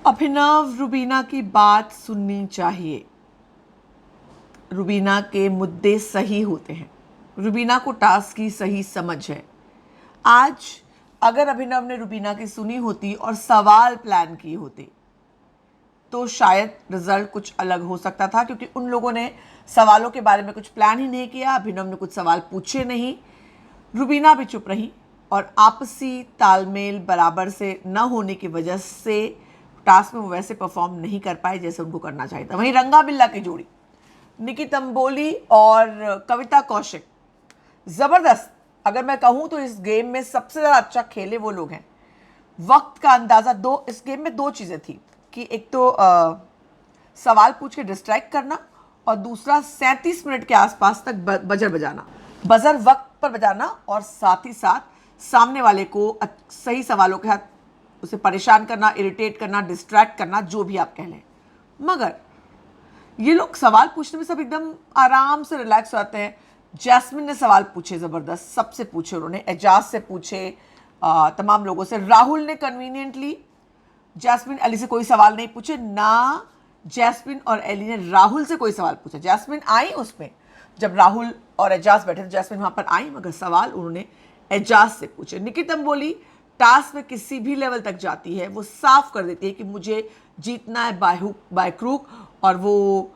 अभिनव, रुबीना की बात सुननी चाहिए। रुबीना के मुद्दे सही होते हैं। रुबीना को टास्क की सही समझ है। आज अगर अभिनव ने रुबीना की सुनी होती और सवाल प्लान किए होते तो शायद रिजल्ट कुछ अलग हो सकता था, क्योंकि उन लोगों ने सवालों के बारे में कुछ प्लान ही नहीं किया। अभिनव ने कुछ सवाल पूछे नहीं, रुबीना भी चुप रही और आपसी तालमेल बराबर से न होने की वजह से टास्क में वो वैसे परफॉर्म नहीं कर पाए जैसे उनको करना चाहिए था। वहीं रंगा बिल्ला की जोड़ी निकी तंबोली और कविता कौशिक जबरदस्त। अगर मैं कहूं तो इस गेम में सबसे ज्यादा अच्छा खेले वो लोग हैं। वक्त का अंदाजा इस गेम में दो चीजें थी कि एक तो सवाल पूछ के डिस्ट्रैक्ट करना और दूसरा 37 मिनट के आसपास तक बजर बजाना, बजर वक्त पर बजाना और साथ ही साथ सामने वाले को सही सवालों के साथ उसे परेशान करना, इरिटेट करना, डिस्ट्रैक्ट करना, जो भी आप कह लें। मगर ये लोग सवाल पूछने में सब एकदम आराम से रिलैक्स होते हैं। जैस्मिन ने सवाल पूछे ज़बरदस्त, सबसे पूछे उन्होंने, एजाज से पूछे, तमाम लोगों से। राहुल ने कन्वीनियंटली जैस्मिन एली से कोई सवाल नहीं पूछे, ना जैस्मिन और एली ने राहुल से कोई सवाल पूछा। जैस्मिन आई उसमें जब राहुल और एजाज बैठे थे, जैस्मिन वहां पर आई, मगर सवाल उन्होंने एजाज से पूछे। निकी तंबोली टास्क में किसी भी लेवल तक जाती है, वो साफ कर देती है कि मुझे जीतना है बाय हुक बाय क्रूक। और वो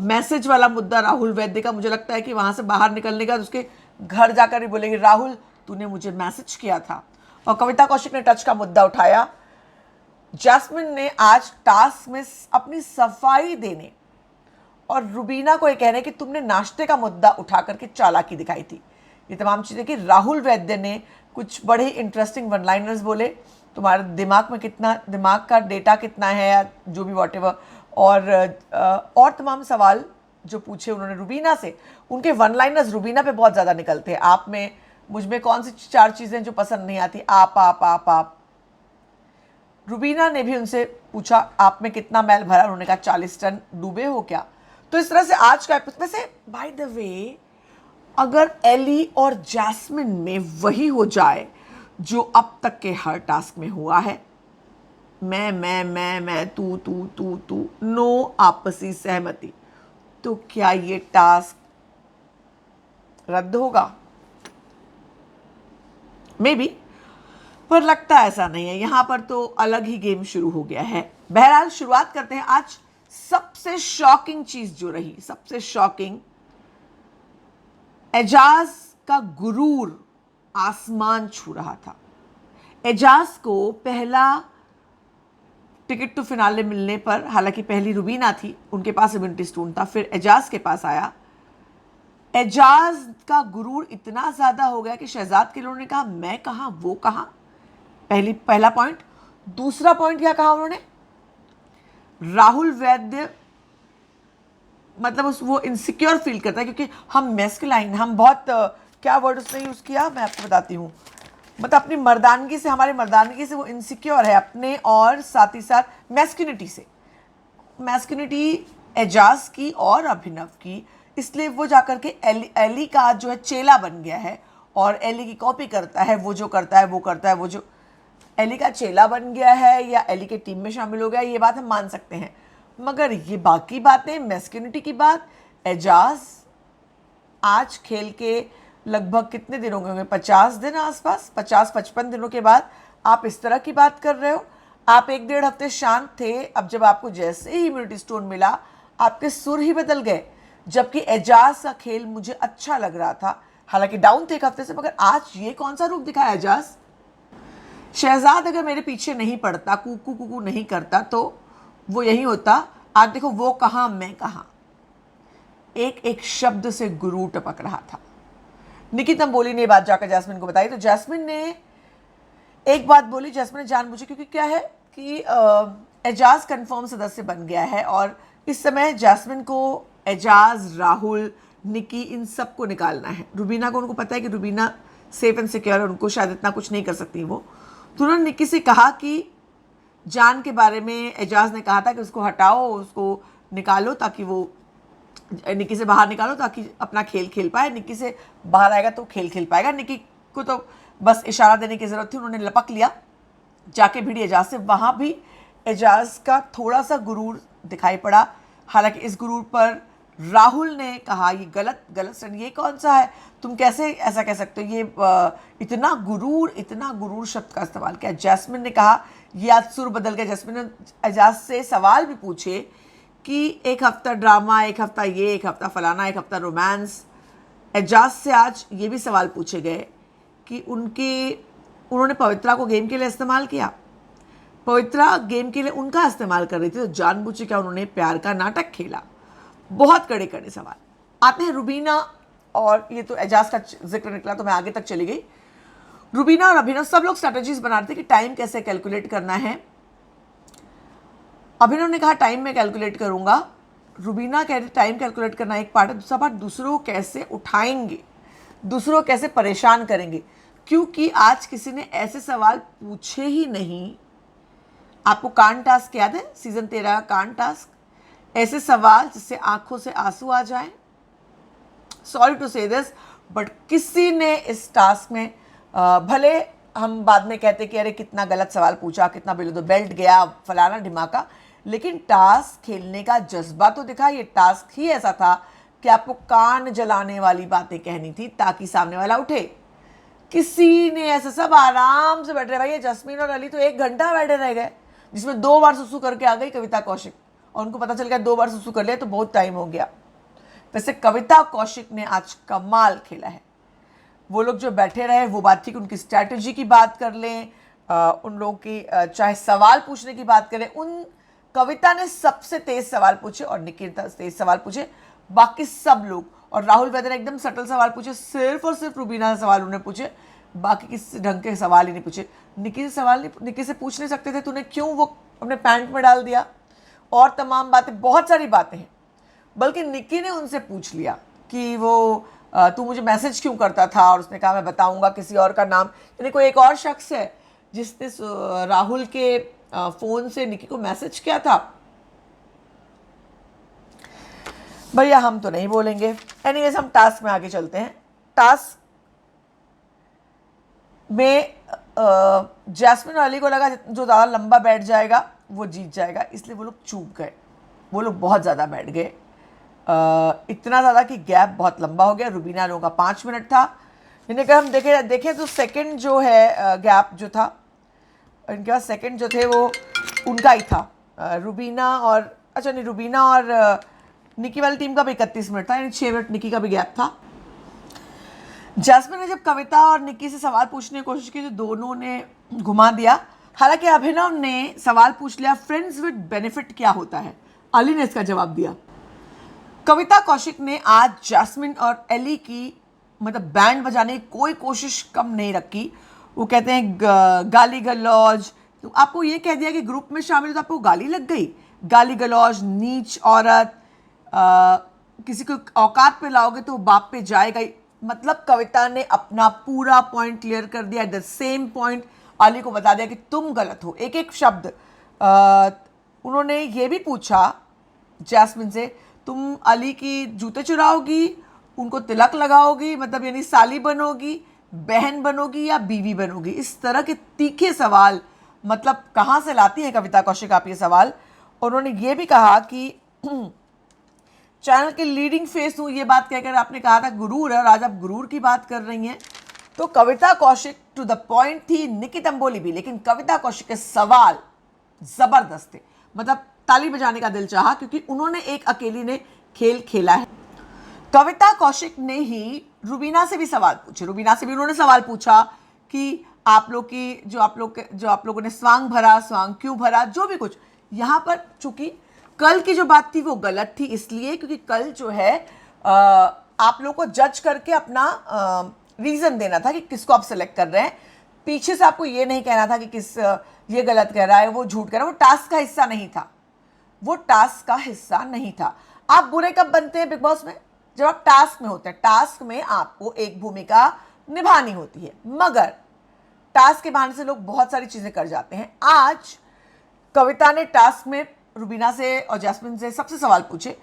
मैसेज वाला मुद्दा राहुल वैद्य का, मुझे लगता है कि वहां से बाहर निकलने का उसके घर जाकर ही बोलेगी, राहुल तूने मुझे मैसेज किया था। और कविता कौशिक ने टच का मुद्दा उठाया। जैस्मिन ने आज टास्क में अपनी सफाई देने और रुबीना को ये कहने कि तुमने नाश्ते का मुद्दा उठा करके चालाकी दिखाई थी, ये तमाम चीज़ें कि राहुल वैद्य ने कुछ बड़े इंटरेस्टिंग वन लाइनर्स बोले, तुम्हारे दिमाग में कितना, दिमाग का डेटा कितना है या जो भी वॉटेवर, और तमाम सवाल जो पूछे उन्होंने रुबीना से, उनके वन लाइनर्स रुबीना पे बहुत ज़्यादा निकलते हैं। आप में, मुझ में कौन सी 4 चीज़ें जो पसंद नहीं आती, आप। रुबीना ने भी उनसे पूछा आप में कितना मैल भरा, उन्होंने कहा 40 टन, डूबे हो क्या। तो इस तरह से आज का एपिसोड, वैसे बाय द वे अगर एली और जैस्मिन में वही हो जाए जो अब तक के हर टास्क में हुआ है, मैं, तू, नो आपसी सहमति, तो क्या ये टास्क रद्द होगा? मे बी, पर लगता ऐसा नहीं है। यहां पर तो अलग ही गेम शुरू हो गया है। बहरहाल शुरुआत करते हैं। आज सबसे शॉकिंग चीज जो रही, सबसे शॉकिंग, एजाज का गुरूर आसमान छू रहा था। एजाज को पहला टिकट टू फिनाले मिलने पर, हालांकि पहली रुबीना थी, उनके पास इम्यूनिटी स्टोन था, फिर एजाज के पास आया। एजाज का गुरूर इतना ज्यादा हो गया कि शहजाद के लोगों ने कहा मैं कहां वो कहां। पहला पॉइंट। दूसरा पॉइंट क्या कहा उन्होंने, राहुल वैद्य मतलब वो इनसिक्योर फील करता है क्योंकि हम मैस्कुलाइन, हम बहुत क्या वर्ड उसने यूज किया मैं आपको बताती हूँ, मतलब अपनी मर्दानगी से, हमारे मर्दानगी से वो इनसिक्योर है अपने, और साथ ही साथ मैस्कुलिनिटी से। मैस्कुलिनिटी एजाज की और अभिनव की, इसलिए वो जाकर के एली का जो है चेला बन गया है और एली की कॉपी करता है। वो जो करता है वो करता है, वो जो एली का चेला बन गया है या एली के टीम में शामिल हो गया, ये बात हम मान सकते हैं। मगर ये बाकी बातें, मैस्कुलिनिटी की बात, एजाज आज खेल के लगभग कितने दिन हो गए होंगे, 50 दिन आसपास, 50-55 दिनों के बाद आप इस तरह की बात कर रहे हो। आप 1-1.5 हफ्ते शांत थे, अब जब आपको जैसे ही इम्यूनिटी स्टोन मिला आपके सुर ही बदल गए। जबकि एजाज का खेल मुझे अच्छा लग रहा था, हालांकि डाउन थे 1 हफ्ते से, मगर आज ये कौन सा रूप दिखाया एजाज। शहजाद अगर मेरे पीछे नहीं पड़ता, कुकू कुकू नहीं करता, तो वो यही होता। आज देखो वो कहां मैं कहां, एक एक शब्द से गुरु टपक रहा था। निकी तंबोली ने ये बात जाकर जैस्मिन को बताई, तो जैस्मिन ने एक बात बोली, जैस्मिन ने जानबूझे, क्योंकि क्या है कि एजाज कंफर्म सदस्य बन गया है और इस समय जैस्मिन को एजाज, राहुल, निकी, इन सबको निकालना है। रुबीना को उनको पता है कि रुबीना सेफ एंड सिक्योर है, उनको शायद इतना कुछ नहीं कर सकती वो। तो उन्होंने निकी से कहा कि जान के बारे में एजाज ने कहा था कि उसको हटाओ, उसको निकालो, ताकि वो निकी से बाहर निकालो ताकि अपना खेल खेल पाए। निकी से बाहर आएगा तो खेल खेल पाएगा। निकी को तो बस इशारा देने की जरूरत थी, उन्होंने लपक लिया जाके भिड़ी एजाज से। वहां भी एजाज का थोड़ा सा गुरूर दिखाई पड़ा। हालांकि इस गुरूर पर राहुल ने कहा ये गलत स्टैंड, ये कौन सा है, तुम कैसे ऐसा कह सकते हो, ये इतना गुरूर शब्द का इस्तेमाल किया। जैस्मिन ने कहा, ये आज सुर बदल गया। जैस्मिन ने एजाज से सवाल भी पूछे कि एक हफ्ता ड्रामा, एक हफ्ता ये, एक हफ्ता फलाना, एक हफ्ता रोमांस। एजाज से आज ये भी सवाल पूछे गए कि उन्होंने पवित्रा को गेम के लिए इस्तेमाल किया, पवित्रा गेम के लिए उनका इस्तेमाल कर रही थी, तो जानबूझ के क्या उन्होंने प्यार का नाटक खेला। बहुत कड़े कड़े सवाल आते हैं। रुबीना और ये तो एजाज का जिक्र निकला तो मैं आगे तक चली गई। रुबीना और अभिनव सब लोग स्ट्रैटेजीज बना रहे थे कि टाइम कैसे कैलकुलेट करना है। अभिनव ने कहा टाइम में कैलकुलेट करूंगा, रुबीना कह रही टाइम कैलकुलेट करना एक पार्ट है, दूसरा पार्ट दूसरों को कैसे उठाएंगे, दूसरों को कैसे परेशान करेंगे, क्योंकि आज किसी ने ऐसे सवाल पूछे ही नहीं। आपको कान टास्क याद है, सीजन 13 का कान टास्क, ऐसे सवाल जिससे आंखों से आंसू आ जाए। सॉरी टू से दिस, बट किसी ने इस टास्क में भले हम बाद में कहते कि अरे कितना गलत सवाल पूछा, कितना बिलो द बेल्ट गया, फलाना ढिमाका, लेकिन टास्क खेलने का जज्बा तो दिखा। ये टास्क ही ऐसा था कि आपको कान जलाने वाली बातें कहनी थी ताकि सामने वाला उठे। किसी ने ऐसा, सब आराम से बैठ रहे। भाई ये जस्मीन और अली तो 1 घंटा बैठे रह गए, जिसमें 2 बार सुसु करके आ गई कविता कौशिक, और उनको पता चल गया 2 बार सुसु कर लिया तो बहुत टाइम हो गया। वैसे कविता कौशिक ने आज कमाल खेला है। वो लोग जो बैठे रहे वो बात थी कि उनकी स्ट्रैटेजी की बात कर लें, उन लोगों की चाहे सवाल पूछने की बात करें, उन कविता ने सबसे तेज सवाल पूछे और निकी ने तेज सवाल पूछे। बाकी सब लोग, और राहुल वैद्य ने एकदम सटल सवाल पूछे, सिर्फ और सिर्फ रुबीना से सवाल उन्होंने पूछे, बाकी किस ढंग के सवाल ही नहीं पूछे। निकी से सवाल नहीं, निकी से पूछ नहीं सकते थे तूने क्यों वो अपने पैंट में डाल दिया, और तमाम बातें, बहुत सारी बातें हैं। बल्कि निकी ने उनसे पूछ लिया कि वो तू मुझे मैसेज क्यों करता था, और उसने कहा मैं बताऊंगा किसी और का नाम, यानी कोई एक और शख्स है जिसने राहुल के फ़ोन से निकी को मैसेज किया था। भैया हम तो नहीं बोलेंगे। एनीवेज हम टास्क में आगे चलते हैं। टास्क में जैस्मिन और अली को लगा जो ज़्यादा लंबा बैठ जाएगा वो जीत जाएगा, इसलिए वो लोग चूक गए। वो लोग बहुत ज़्यादा बैठ गए, इतना ज़्यादा कि गैप बहुत लंबा हो गया। रुबीना लोगों का 5 मिनट था। इन्हें अगर हम देखें तो सेकंड जो है गैप जो था, इनके पास सेकंड जो थे वो उनका ही था। रुबीना और रुबीना और निकी वाली टीम का भी 31 मिनट था, यानी 6 मिनट निकी का भी गैप था। जैस्मिन ने जब कविता और निकी से सवाल पूछने की कोशिश की तो दोनों ने घुमा दिया। हालांकि अभिनव ने सवाल पूछ लिया फ्रेंड्स विद बेनिफिट क्या होता है, अली ने इसका जवाब दिया। कविता कौशिक ने आज जैस्मिन और एली की मतलब बैंड बजाने की कोई कोशिश कम नहीं रखी। वो कहते हैं गाली गलौज, तो आपको ये कह दिया कि ग्रुप में शामिल हो तो आपको गाली लग गई, गाली गलौज, नीच औरत, किसी को औकात पे लाओगे तो बाप पे जाएगा ही। मतलब कविता ने अपना पूरा पॉइंट क्लियर कर दिया। At the same point Ali को बता दिया कि तुम गलत हो, एक एक शब्द। उन्होंने ये भी पूछा जैस्मिन से, तुम अली की जूते चुराओगी, उनको तिलक लगाओगी, मतलब यानी साली बनोगी, बहन बनोगी या बीवी बनोगी। इस तरह के तीखे सवाल, मतलब कहाँ से लाती है कविता कौशिक आप ये सवाल। उन्होंने ये भी कहा कि चैनल के लीडिंग फेस हूँ, ये बात कहकर आपने कहा था गुरूर है, और आज आप गुरूर की बात कर रही हैं। तो कविता कौशिक टू द पॉइंट थी, निकी तंबोली भी, लेकिन कविता कौशिक के सवाल जबरदस्त थे। मतलब ताली बजाने का दिल चाहा, क्योंकि उन्होंने एक अकेली ने खेल खेला है। कविता कौशिक ने ही रुबीना से भी सवाल पूछे। रुबीना से भी उन्होंने सवाल पूछा कि आप लोग की जो आप लोगों ने स्वांग भरा, स्वांग क्यों भरा, जो भी कुछ। यहाँ पर चूंकि कल की जो बात थी वो गलत थी, इसलिए क्योंकि कल जो है आप लोग को जज करके अपना रीज़न देना था कि किसको आप सेलेक्ट कर रहे हैं। पीछे से आपको ये नहीं कहना था कि किस ये गलत कह रहा है, वो झूठ कह रहा है। वो टास्क का हिस्सा नहीं था, वो टास्क का हिस्सा नहीं था। आप बुरे कब बनते हैं बिग बॉस में? जब आप टास्क में होते हैं। टास्क में आपको एक भूमिका निभानी होती है, मगर टास्क के बहाने से लोग बहुत सारी चीज़ें कर जाते हैं। आज कविता ने टास्क में रुबीना से और जैस्मिन से सबसे सवाल पूछे,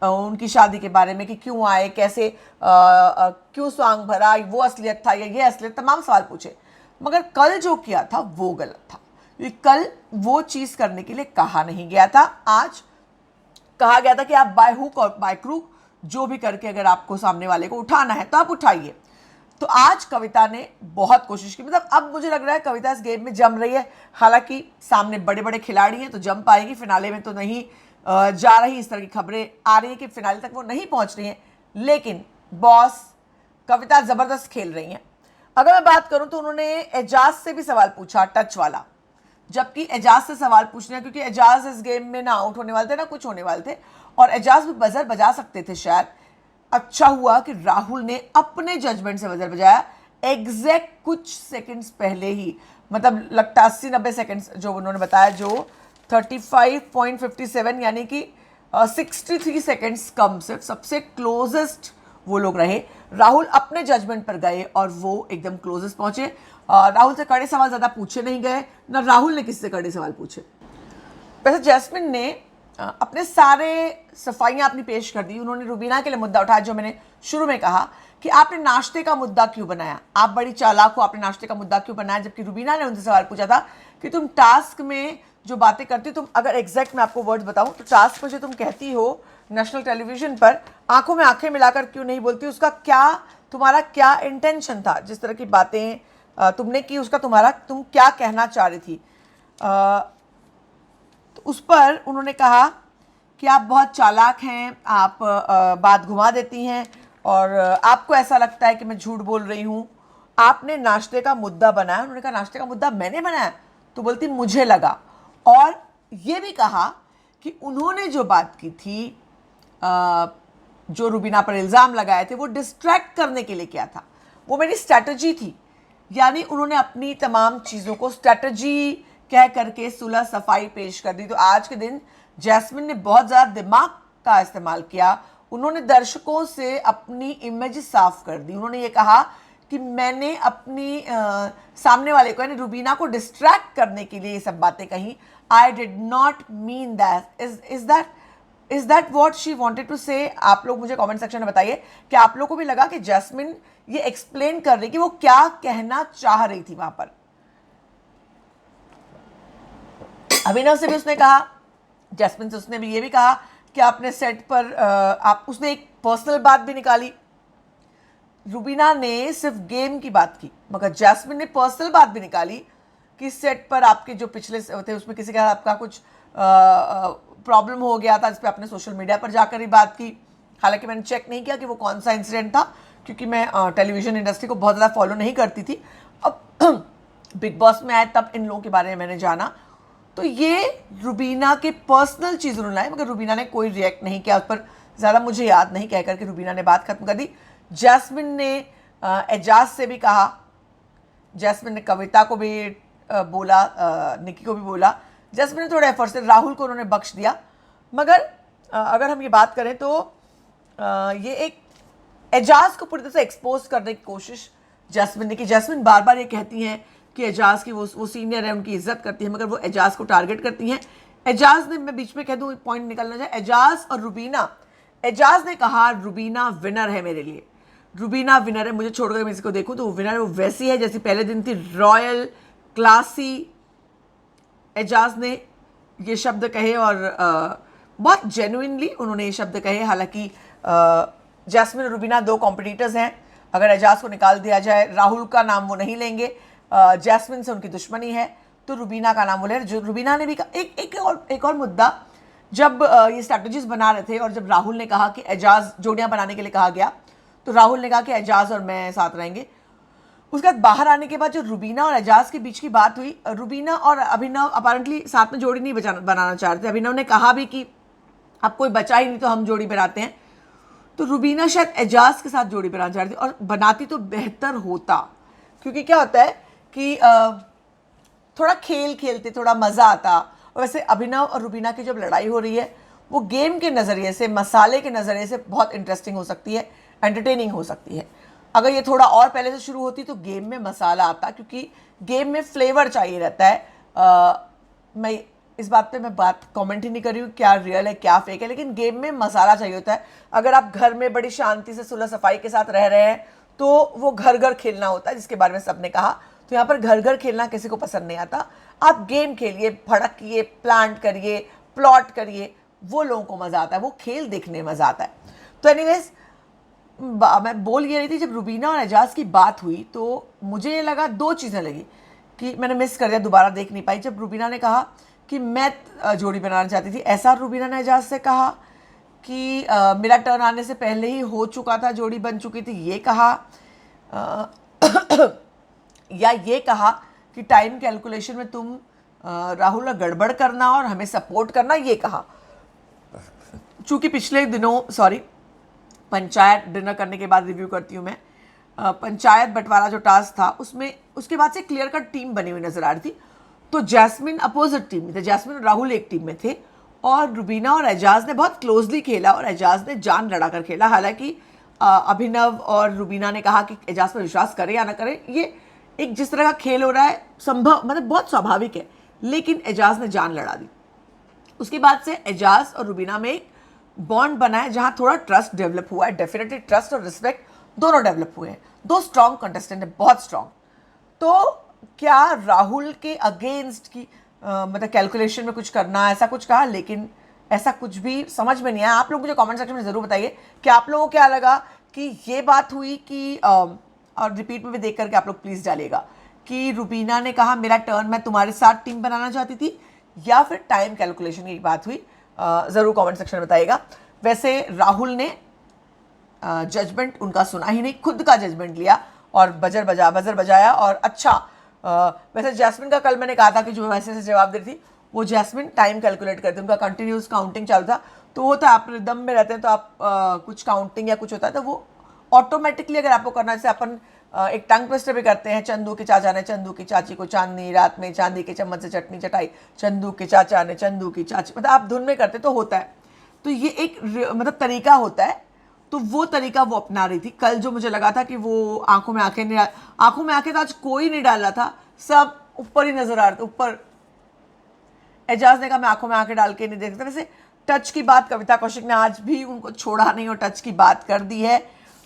उनकी शादी के बारे में कि क्यों आए, कैसे क्यों स्वांग भरा, वो असलियत था या ये असलियत, तमाम सवाल पूछे। मगर कल जो किया था वो गलत था, क्योंकि कल वो चीज़ करने के लिए कहा नहीं गया था, आज कहा गया था कि आप बाय हुक और बाय क्रूक जो भी करके अगर आपको सामने वाले को उठाना है तो आप उठाइए। तो आज कविता ने बहुत कोशिश की, मतलब अब मुझे लग रहा है कविता इस गेम में जम रही है। हालांकि सामने बड़े बड़े खिलाड़ी हैं तो जम पाएगी, फिनाले में तो नहीं जा रही, इस तरह की खबरें आ रही हैं कि फिनाले तक वो नहीं पहुंच रही हैं, लेकिन बॉस कविता ज़बरदस्त खेल रही हैं। अगर मैं बात करूं तो उन्होंने एजाज से भी सवाल पूछा, टच वाला, जबकि एजाज से सवाल पूछने हैं क्योंकि एजाज इस गेम में ना आउट होने वाले थे ना कुछ होने वाले थे, और एजाज भी बजर बजा सकते थे शायद। अच्छा हुआ कि राहुल ने अपने जजमेंट से बजर बजाया एग्जैक्ट कुछ सेकंड्स पहले ही, मतलब लगता 80-90 सेकंड्स जो उन्होंने बताया, जो 35.57 यानी कि 63 सेकंड्स कम, सिर्फ सबसे क्लोजेस्ट वो लोग रहे। राहुल अपने जजमेंट पर गए और वो एकदम क्लोजेस्ट पहुंचे। राहुल से कड़े सवाल ज़्यादा पूछे नहीं गए, ना राहुल ने किसी से कड़े सवाल पूछे। वैसे जैस्मिन ने अपने सारे सफाइयाँ अपनी पेश कर दी। उन्होंने रुबीना के लिए मुद्दा उठाया, जो मैंने शुरू में कहा कि आपने नाश्ते का मुद्दा क्यों बनाया, आप बड़ी चालाक हो, आपने नाश्ते का मुद्दा क्यों बनाया, जबकि रुबीना ने उनसे सवाल पूछा था कि तुम टास्क में जो बातें करती हो, तुम अगर एग्जैक्ट मैं आपको वर्ड बताऊं तो टास्क पर जो तुम कहती हो नेशनल टेलीविजन पर, आंखों में आंखें मिलाकर क्यों नहीं बोलती, उसका क्या, तुम्हारा क्या इंटेंशन था, जिस तरह की बातें तुमने की उसका तुम क्या कहना चाह रही थी। तो उस पर उन्होंने कहा कि आप बहुत चालाक हैं, आप बात घुमा देती हैं और आपको ऐसा लगता है कि मैं झूठ बोल रही हूँ। आपने नाश्ते का मुद्दा बनाया। उन्होंने कहा नाश्ते का मुद्दा मैंने बनाया, तो बोलती मुझे लगा। और ये भी कहा कि उन्होंने जो बात की थी, जो रुबीना पर इल्ज़ाम लगाए थे, वो डिस्ट्रैक्ट करने के लिए किया था, वो मेरी स्ट्रैटेजी थी। यानी उन्होंने अपनी तमाम चीज़ों को स्ट्रैटेजी कह करके सुलह सफाई पेश कर दी। तो आज के दिन जैस्मिन ने बहुत ज़्यादा दिमाग का इस्तेमाल किया। उन्होंने दर्शकों से अपनी इमेज साफ कर दी। उन्होंने ये कहा कि मैंने अपनी सामने वाले को यानी रुबीना को डिस्ट्रैक्ट करने के लिए ये सब बातें कही। I did not mean that. Is that what she wanted to say? आप लोग मुझे कमेंट सेक्शन में बताइए कि आप लोगों को भी लगा कि जैस्मिन ये एक्सप्लेन कर रही कि वो क्या कहना चाह रही थी वहां पर। अभिनव से भी उसने कहा, जैस्मिन से उसने भी ये भी कहा कि आपने सेट पर उसने एक पर्सनल बात भी निकाली। रुबीना ने सिर्फ गेम की बात की, मगर जैस्मिन ने पर्सनल बात भी निकाली कि सेट पर आपके जो पिछले थे उसमें किसी का आपका कुछ प्रॉब्लम हो गया था, इस पर आपने सोशल मीडिया पर जाकर ही बात की। हालांकि मैंने चेक नहीं किया कि वो कौन सा इंसिडेंट था, क्योंकि मैं टेलीविजन इंडस्ट्री को बहुत ज़्यादा फॉलो नहीं करती थी। अब बिग बॉस में आए तब इन लोगों के बारे में मैंने जाना। तो ये रुबीना के पर्सनल चीज़ उन्होंने लाई, मगर रुबीना ने कोई रिएक्ट नहीं किया उस पर। ज़्यादा मुझे याद नहीं, कह करके रुबीना ने बात खत्म कर दी। जैस्मिन ने एजाज से भी कहा, जैस्मिन ने कविता को भी बोला, निकी को भी बोला। जैस्मिन ने थोड़े एफर्ट से राहुल को उन्होंने बख्श दिया। मगर अगर हम ये बात करें तो ये एक एजाज को पूरी तरह से एक्सपोज करने की कोशिश जैस्मिन ने की। जैस्मिन बार बार ये कहती हैं कि एजाज की वो सीनियर है, उनकी इज्जत करती है, मगर वो एजाज को टारगेट करती हैं। एजाज ने, मैं बीच में कह दूँ, पॉइंट निकलना चाहिए, एजाज और रुबीना। एजाज ने कहा रुबीना विनर है मेरे लिए, रुबीना विनर है, मुझे छोड़कर मैं इसको देखूं तो वो विनर है, वो वैसी है जैसी पहले दिन थी, रॉयल, क्लासी। एजाज ने ये शब्द कहे और बहुत जेन्युइनली उन्होंने ये शब्द कहे। हालांकि जैस्मिन और रुबीना दो कॉम्पिटिटर्स हैं। अगर एजाज को निकाल दिया जाए, राहुल का नाम वो नहीं लेंगे, जैस्मिन से उनकी दुश्मनी है, तो रुबीना का नाम वो ले। जो रुबीना ने भी एक और मुद्दा, जब ये स्ट्रैटेजीज बना रहे थे और जब राहुल ने कहा कि एजाज जोड़ियां बनाने के लिए कहा गया, तो राहुल ने कहा कि एजाज और मैं साथ रहेंगे। उसके बाद बाहर आने के बाद जो रुबीना और एजाज के बीच की बात हुई, रुबीना और अभिनव अपारेंटली साथ में जोड़ी नहीं बनाना चाह रहे थे। अभिनव ने कहा भी कि अब कोई बचा ही नहीं तो हम जोड़ी बनाते हैं। तो रुबीना शायद एजाज के साथ जोड़ी बनाना चाह रही थी, और बनाती तो बेहतर होता, क्योंकि क्या होता है कि थोड़ा खेल खेलते, थोड़ा मज़ा आता। और वैसे अभिनव और रुबीना की जब लड़ाई हो रही है, वो गेम के नज़रिए से, मसाले के नज़रिए से बहुत इंटरेस्टिंग हो सकती है, एंटरटेनिंग हो सकती है। अगर ये थोड़ा और पहले से शुरू होती तो गेम में मसाला आता, क्योंकि गेम में फ्लेवर चाहिए रहता है। मैं इस बात पे मैं कमेंट ही नहीं कर रही हूँ क्या रियल है क्या फेक है, लेकिन गेम में मसाला चाहिए होता है। अगर आप घर में बड़ी शांति से सुलह सफाई के साथ रह रहे हैं तो वो घर घर खेलना होता है, जिसके बारे में सबने कहा। तो यहाँ पर घर घर खेलना किसी को पसंद नहीं आता। आप गेम खेलिए, भड़किए, प्लांट करिए, प्लॉट करिए, वो लोगों को मज़ा आता है, वो खेल देखने में मज़ा आता है। तो एनीवेज मैं बोल ये रही थी, जब रुबीना और एजाज की बात हुई तो मुझे ये लगा, दो चीज़ें लगी कि मैंने मिस कर दिया, दोबारा देख नहीं पाई। जब रुबीना ने कहा कि मैं जोड़ी बनाना चाहती थी, ऐसा रुबीना ने एजाज से कहा कि मेरा टर्न आने से पहले ही हो चुका था, जोड़ी बन चुकी थी, ये कहा या ये कहा कि टाइम कैलकुलेशन में तुम राहुल गड़बड़ करना और हमें सपोर्ट करना, ये कहा। चूंकि पिछले दिनों पंचायत डिनर करने के बाद रिव्यू करती हूँ मैं, पंचायत बंटवारा जो टास्क था उसमें उसके बाद से क्लियर कट टीम बनी हुई नजर आ रही थी। तो जैस्मिन अपोजिट टीम में थे, जैस्मिन और राहुल एक टीम में थे, और रुबीना और एजाज ने बहुत क्लोजली खेला और एजाज ने जान लड़ा कर खेला। हालांकि अभिनव और रुबीना ने कहा कि एजाज पर विश्वास करे या ना करे, ये एक जिस तरह का खेल हो रहा है संभव, मतलब बहुत स्वाभाविक है, लेकिन एजाज ने जान लड़ा दी। उसके बाद से एजाज और रुबीना में एक बॉन्ड बना है जहां थोड़ा ट्रस्ट डेवलप हुआ है। डेफिनेटली ट्रस्ट और रिस्पेक्ट दोनों डेवलप हुए हैं। दो स्ट्रॉन्ग कंटेस्टेंट है, बहुत स्ट्रॉन्ग। तो क्या राहुल के अगेंस्ट की मतलब कैलकुलेशन में कुछ करना, ऐसा कुछ कहा, लेकिन ऐसा कुछ भी समझ में नहीं आया। आप लोग मुझे कमेंट सेक्शन में ज़रूर बताइए कि आप लोगों को क्या लगा कि ये बात हुई कि और रिपीट में भी देख करके आप लोग प्लीज़ डालिएगा कि रुबीना ने कहा मेरा टर्न, मैं तुम्हारे साथ टीम बनाना चाहती थी, या फिर टाइम कैलकुलेशन की बात हुई। ज़रूर कमेंट सेक्शन में बताइएगा। वैसे राहुल ने जजमेंट उनका सुना ही नहीं, खुद का जजमेंट लिया और बजर बजाया। और अच्छा, वैसे जैस्मिन का कल मैंने कहा था कि जो वैसे से जवाब दे रही थी, वो जैस्मिन टाइम कैलकुलेट करती, उनका कंटिन्यूस काउंटिंग चालू था। तो वो था, आप रिदम में रहते हैं तो आप कुछ काउंटिंग या कुछ होता है तो वो ऑटोमेटिकली अगर आपको करना, जैसे अपन एक टंग ट्विस्टर भी करते हैं, चंदू के चाचा ने चंदू की चाची को चांदनी रात में चांदी के चम्मच से चटनी चटाई, चंदू के चाचा ने चंदू की चाची, मतलब आप धुन में करते तो होता है। तो ये एक मतलब तरीका होता है, तो वो तरीका वो अपना रही थी। कल जो मुझे लगा था कि वो आंखों में आंखें तो आज कोई नहीं डाल रहा था, सब ऊपर ही नजर आ रहे थे, ऊपर। एजाज ने कहा मैं आंखों में आंखें डाल के नहीं देख सकता। वैसे टच की बात कविता कौशिक ने आज भी उनको छोड़ा नहीं और टच की बात कर दी है।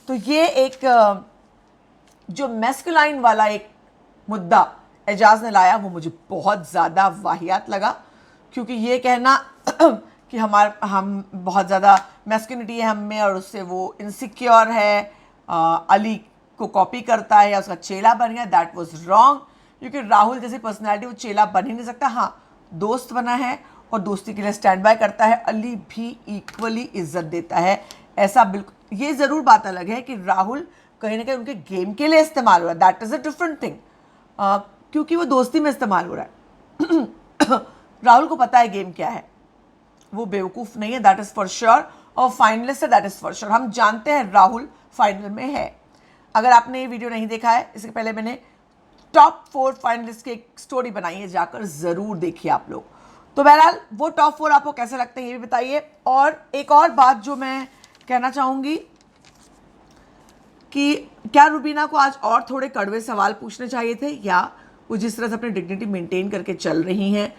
तो ये एक जो मैस्कुलाइन वाला एक मुद्दा एजाज ने लाया, वो मुझे बहुत ज़्यादा वाहियात लगा, क्योंकि ये कहना कि हम बहुत ज़्यादा मैस्कुलिनिटी है हम में और उससे वो इनसिक्योर है, अली को कॉपी करता है या उसका चेला बन गया, दैट वाज रॉन्ग। क्योंकि राहुल जैसी पर्सनैलिटी वो चेला बन ही नहीं सकता। हाँ, दोस्त बना है और दोस्ती के लिए स्टैंड बाय करता है, अली भी इक्वली इज्जत देता है, ऐसा बिल्कुल। ये ज़रूर बात अलग है कि राहुल कहीं ना कहीं उनके गेम के लिए इस्तेमाल हो रहा है, that is a different thing, क्योंकि वो दोस्ती में इस्तेमाल हो रहा है। राहुल को पता है गेम क्या है, वो बेवकूफ़ नहीं है, दैट इज़ फॉर श्योर। और फाइनलिस्ट है, दैट इज़ फॉर श्योर। हम जानते हैं राहुल फाइनल में है। अगर आपने ये वीडियो नहीं देखा है, इसके पहले मैंने टॉप 4 फाइनलिस्ट की एक स्टोरी बनाई है, जाकर ज़रूर देखिए आप लोग। तो बहरहाल वो टॉप 4 आपको कैसे लगते हैं ये भी बताइए। और एक और बात जो मैं कहना चाहूँगी कि क्या रुबीना को आज और थोड़े कड़वे सवाल पूछने चाहिए थे, या वो जिस तरह से अपनी डिग्निटी मेंटेन करके चल रही हैं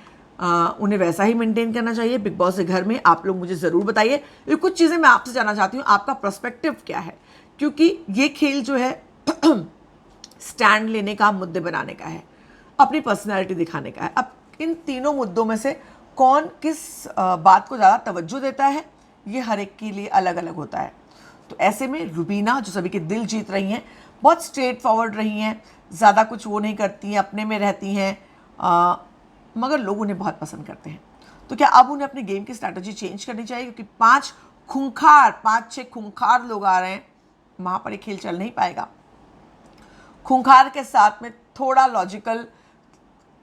उन्हें वैसा ही मेंटेन करना चाहिए बिग बॉस के घर में? आप लोग मुझे ज़रूर बताइए। ये कुछ चीज़ें मैं आपसे जानना चाहती हूँ, आपका पर्सपेक्टिव क्या है, क्योंकि ये खेल जो है स्टैंड लेने का, मुद्दे बनाने का है, अपनी पर्सनैलिटी दिखाने का है। अब इन तीनों मुद्दों में से कौन किस बात को ज़्यादा तवज्जो देता है, ये हर एक के लिए अलग अलग होता है। तो ऐसे में रुबीना जो सभी के दिल जीत रही हैं, बहुत स्ट्रेट फॉरवर्ड रही हैं, ज़्यादा कुछ वो नहीं करती हैं, अपने में रहती हैं, मगर लोग उन्हें बहुत पसंद करते हैं। तो क्या अब उन्हें अपनी गेम की स्ट्रैटेजी चेंज करनी चाहिए? क्योंकि 5-6 खूंखार लोग आ रहे हैं, वहाँ पर ये खेल चल नहीं पाएगा। खूंखार के साथ में थोड़ा लॉजिकल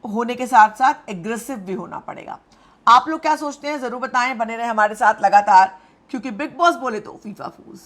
होने के साथ साथ एग्रेसिव भी होना पड़ेगा। आप लोग क्या सोचते हैं ज़रूर बताएं, बने रहे हमारे साथ लगातार, क्योंकि बिग बॉस बोले तो फीफा फूज।